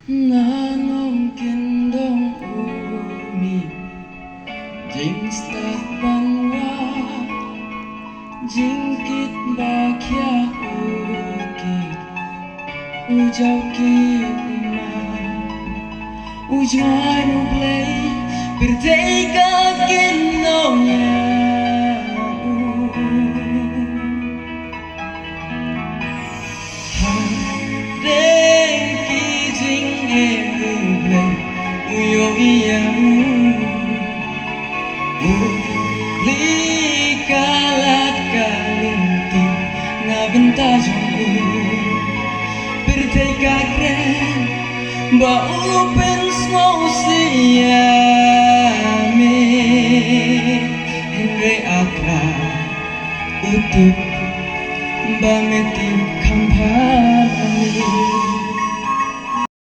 Nanong kendong umi Jing stakpanwa Jingkit bakya ukit Ujaw ki Ujay no play Birthday ka kendong ya Uyo iyamu Uli kalat kalinti Ngabenta jongku Bertekakren Ba upen smau siyame Henry akra Utup Ba metip kampani